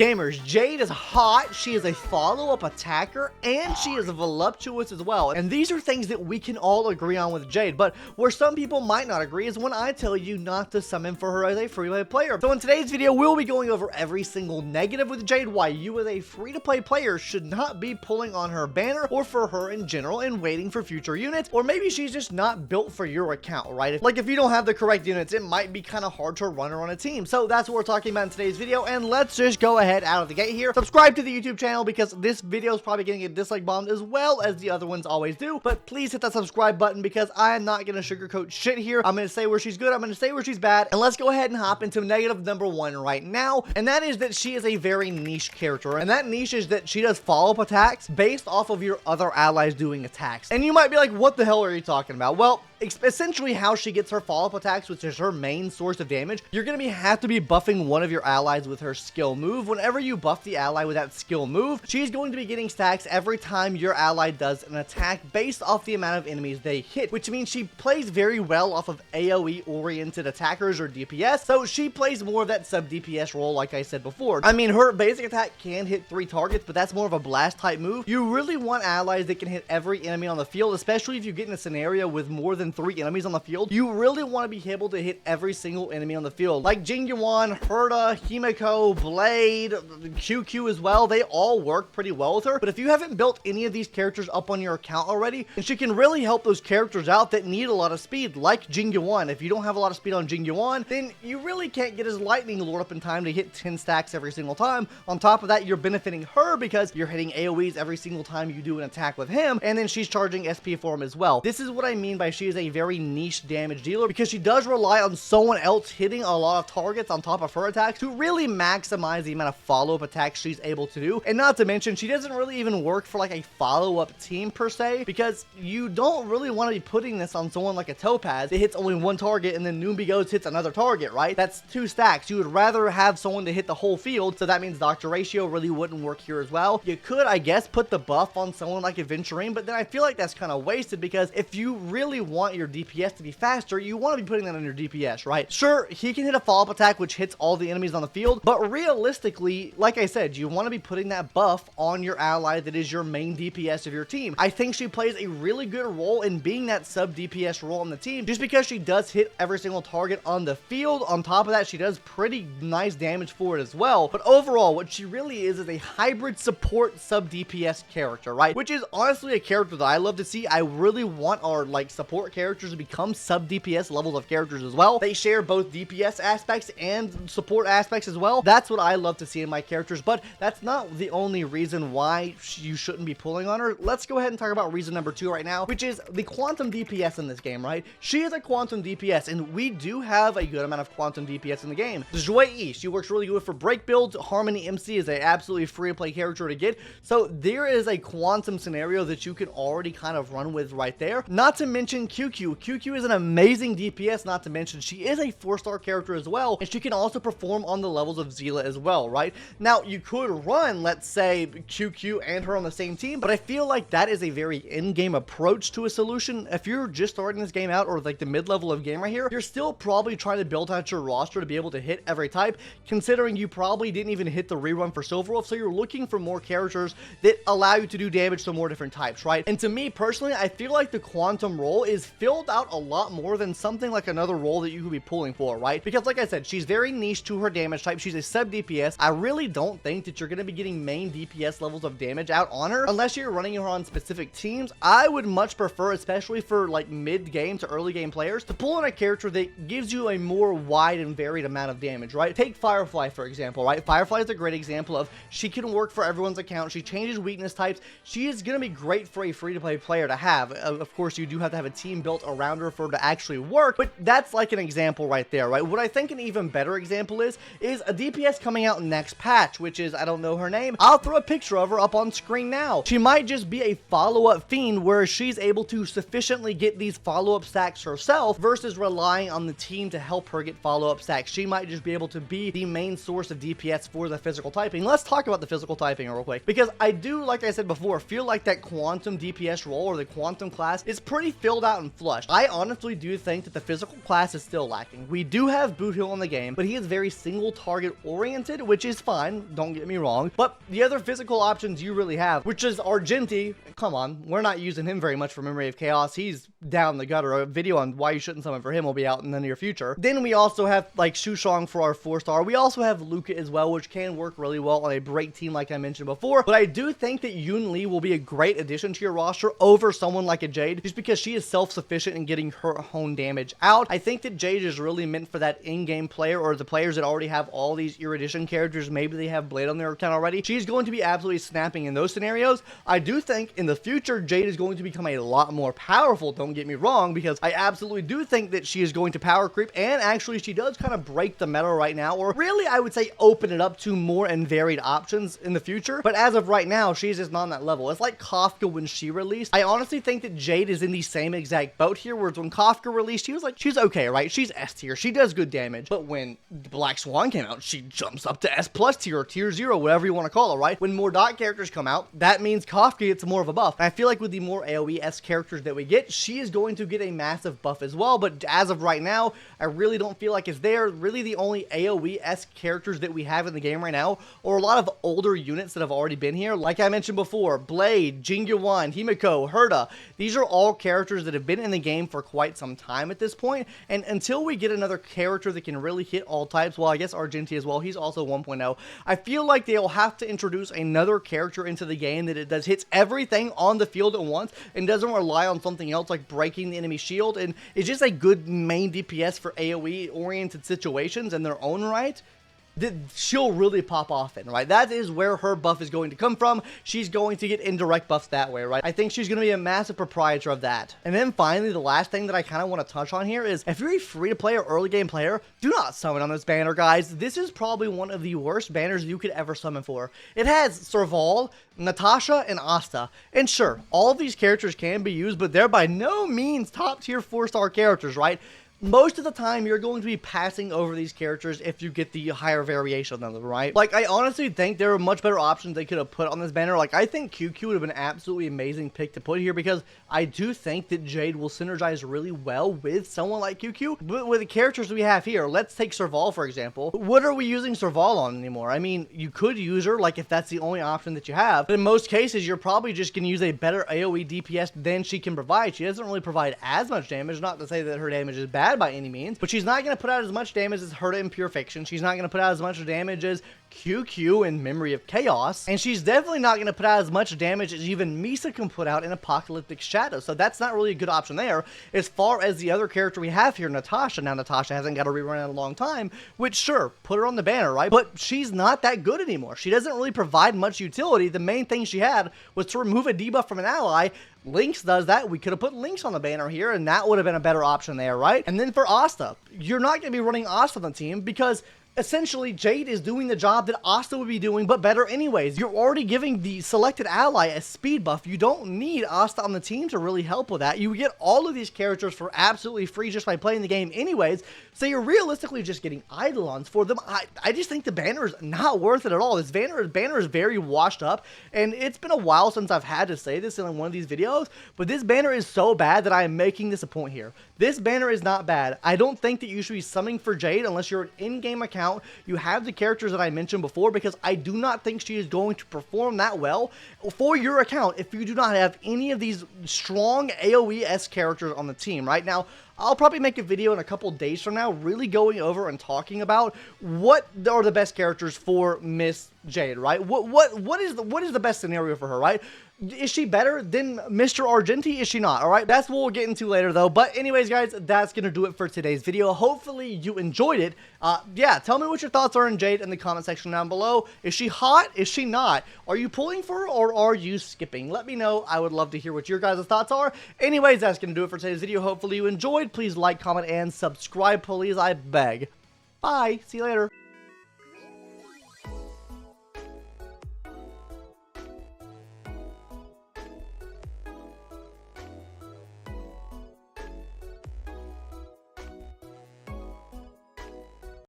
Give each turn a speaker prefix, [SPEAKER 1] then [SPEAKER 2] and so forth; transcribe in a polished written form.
[SPEAKER 1] Gamers, Jade is hot, she is a follow-up attacker, and she is voluptuous as well. And these are things that we can all agree on with Jade, but where some people might not agree is when I tell you not to summon for her as a free-to-play player. So in today's video, we'll be going over every single negative with Jade, why you as a free-to-play player should not be pulling on her banner or for her in general and waiting for future units, or maybe she's just not built for your account, right? If you don't have the correct units, it might be kind of hard to run her on a team. So that's what we're talking about in today's video, and let's just go ahead out of the gate here. Subscribe to the YouTube channel because this video is probably getting a dislike bombed as well as the other ones always do, but please hit that subscribe button because I am not going to sugarcoat shit here. I'm going to say where she's good, I'm going to say where she's bad, and let's go ahead and hop into negative number one right now, and that is that she is a very niche character, and that niche is that she does follow-up attacks based off of your other allies doing attacks. And you might be like, what the hell are you talking about? Well, essentially how she gets her follow-up attacks, which is her main source of damage, you're going to have to be buffing one of your allies with her skill move. Whenever you buff the ally with that skill move, she's going to be getting stacks every time your ally does an attack based off the amount of enemies they hit, which means she plays very well off of AoE oriented attackers or DPS, so she plays more of that sub DPS role like I said before. I mean, her basic attack can hit 3 targets, but that's more of a blast type move. You really want allies that can hit every enemy on the field, especially if you get in a scenario with more than 3 enemies on the field. You really want to be able to hit every single enemy on the field, like Jingyuan, Herta, Himiko, Blade, QQ as well. They all work pretty well with her, but if you haven't built any of these characters up on your account already, and she can really help those characters out that need a lot of speed, like Jingyuan. If you don't have a lot of speed on Jingyuan, then you really can't get his Lightning Lord up in time to hit 10 stacks every single time. On top of that, you're benefiting her because you're hitting AoEs every single time you do an attack with him, and then she's charging SP for him as well. This is what I mean by she is a very niche damage dealer, because she does rely on someone else hitting a lot of targets on top of her attacks to really maximize the amount of follow-up attacks she's able to do. And not to mention, she doesn't really even work for like a follow-up team per se, because you don't really want to be putting this on someone like a Topaz that hits only 1 target and then Noombi Goes hits another target, right? That's 2 stacks. You would rather have someone to hit the whole field, so that means Dr. Ratio really wouldn't work here as well. You could, I guess, put the buff on someone like Aventurine, but then I feel like that's kind of wasted, because if you really want your DPS to be faster, you want to be putting that on your DPS, right? Sure, he can hit a follow-up attack which hits all the enemies on the field, but realistically, like I said, you want to be putting that buff on your ally that is your main DPS of your team. I think she plays a really good role in being that sub DPS role on the team, just because she does hit every single target on the field. On top of that, she does pretty nice damage for it as well. But overall, what she really is a hybrid support sub DPS character, right? Which is honestly a character that I love to see. I really want our like support characters to become sub DPS levels of characters as well. They share both DPS aspects and support aspects as well. That's what I love to see in my characters, but that's not the only reason why you shouldn't be pulling on her. Let's go ahead and talk about reason number 2 right now, which is the quantum DPS in this game, right? She is a quantum DPS, and we do have a good amount of quantum DPS in the game. Joy, she works really good for break builds. Harmony MC is a absolutely free to play character to get, so there is a quantum scenario that you can already kind of run with right there. Not to mention QQ. QQ is an amazing DPS, not to mention she is a 4-star character as well, and she can also perform on the levels of Zila as well, right? Now, you could run, let's say, QQ and her on the same team, but I feel like that is a very in-game approach to a solution. If you're just starting this game out, or like the mid-level of game right here, you're still probably trying to build out your roster to be able to hit every type, considering you probably didn't even hit the rerun for Silver Wolf, so you're looking for more characters that allow you to do damage to more different types, right? And to me personally, I feel like the quantum role is filled out a lot more than something like another role that you could be pulling for, right? Because like I said, she's very niche to her damage type. She's a sub DPS. I really don't think that you're going to be getting main DPS levels of damage out on her unless you're running her on specific teams. I would much prefer, especially for like mid game to early game players, to pull on a character that gives you a more wide and varied amount of damage, right? Take Firefly for example, right? Firefly is a great example of she can work for everyone's account. She changes weakness types. She is going to be great for a free to play player to have. Of course, you do have to have a team built around her for it to actually work, but that's like an example right there, right? What I think an even better example is a DPS coming out next patch, which is, I don't know her name. I'll throw a picture of her up on screen now. She might just be a follow-up fiend where she's able to sufficiently get these follow-up stacks herself versus relying on the team to help her get follow-up stacks. She might just be able to be the main source of DPS for the physical typing. Let's talk about the physical typing real quick, because I do, like I said before, feel like that quantum DPS role or the quantum class is pretty filled out and gotten flushed. I honestly do think that the physical class is still lacking. We do have Boot Hill in the game, but he is very single target oriented, which is fine, don't get me wrong. But the other physical options you really have, which is Argenti, come on, we're not using him very much for Memory of Chaos. He's down the gutter. A video on why you shouldn't summon for him will be out in the near future. Then we also have like Shushong for our 4-star. We also have Luca as well, which can work really well on a break team like I mentioned before. But I do think that Yun Li will be a great addition to your roster over someone like a Jade, just because she is self-sufficient in getting her own damage out. I think that Jade is really meant for that in-game player, or the players that already have all these erudition characters. Maybe they have Blade on their account already. She's going to be absolutely snapping in those scenarios. I do think in the future Jade is going to become a lot more powerful, don't get me wrong, because I absolutely do think that she is going to power creep, and actually she does kind of break the meta right now, or really I would say open it up to more and varied options in the future. But as of right now, she's just not on that level. It's like Kafka when she released. I honestly think that Jade is in the same exact boat here, whereas when Kafka released, she was like, she's okay, right? She's S tier, she does good damage. But when Black Swan came out, she jumps up to S plus tier, or tier 0, whatever you want to call it, right? When more dot characters come out, that means Kafka gets more of a buff. And I feel like with the more AoE-esque characters that we get, she is going to get a massive buff as well. But as of right now, I really don't feel like it's there. Really the only AoE-esque characters that we have in the game right now are a lot of older units that have already been here. Like I mentioned before, Blade, Jingyuan, Himiko, Herta. These are all characters that have been in the game for quite some time at this point. And until we get another character that can really hit all types, well, I guess Argenti as well, he's also 1.0. I feel like they'll have to introduce another character into the game that it does hits everything on the field at once and doesn't rely on something else like breaking the enemy shield, and is just a good main DPS for AoE oriented situations in their own right. That she'll really pop off in, right? That is where her buff is going to come from. She's going to get indirect buffs that way, right? I think she's going to be a massive proprietor of that. And then finally, the last thing that I kind of want to touch on here is, if you're a free-to-play or early-game player, do not summon on this banner, guys. This is probably one of the worst banners you could ever summon for. It has Serval, Natasha, and Asta. And sure, all of these characters can be used, but they're by no means top-tier 4-star characters, right? Most of the time, you're going to be passing over these characters if you get the higher variation of them, right? Like, I honestly think there are much better options they could have put on this banner. Like, I think QQ would have been an absolutely amazing pick to put here, because I do think that Jade will synergize really well with someone like QQ. But with the characters we have here, let's take Serval, for example. What are we using Serval on anymore? I mean, you could use her, like, if that's the only option that you have. But in most cases, you're probably just going to use a better AoE DPS than she can provide. She doesn't really provide as much damage. Not to say that her damage is bad by any means, but she's not going to put out as much damage as Herta in Pure Fiction. She's not going to put out as much damage as QQ in Memory of Chaos, and she's definitely not going to put out as much damage as even Misa can put out in Apocalyptic Shadow, so that's not really a good option there. As far as the other character we have here, Natasha, now Natasha hasn't got a rerun in a long time, which sure, put her on the banner, right? But she's not that good anymore. She doesn't really provide much utility. The main thing she had was to remove a debuff from an ally. Lynx does that. We could have put Lynx on the banner here, and that would have been a better option there, right? And then for Asta, you're not going to be running Asta on the team, because essentially Jade is doing the job that Asta would be doing, but better anyways. You're already giving the selected ally a speed buff. You don't need Asta on the team to really help with that. You get all of these characters for absolutely free just by playing the game anyways, so you're realistically just getting Eidolons for them. I just think the banner is not worth it at all. This banner is very washed up, and it's been a while since I've had to say this in one of these videos, but this banner is so bad that I am making this a point here. This banner is not bad. I don't think that you should be summoning for Jade unless you're an in-game account. You have the characters that I mentioned before, because I do not think she is going to perform that well for your account if you do not have any of these strong AoE-esque characters on the team. Right now, I'll probably make a video in a couple days from now really going over and talking about what are the best characters for Miss Jade, right? What is the best scenario for her, right? Is she better than Mr. Argenti? Is she not? All right, that's what we'll get into later though. But anyways, guys, that's gonna do it for today's video. Hopefully you enjoyed it. Yeah, tell me what your thoughts are on Jade in the comment section down below. Is she hot? Is she not? Are you pulling for her, or are you skipping? Let me know. I would love to hear what your guys' thoughts are. Anyways, that's gonna do it for today's video. Hopefully you enjoyed. Please like, comment, and subscribe, please. I beg. Bye. See you later.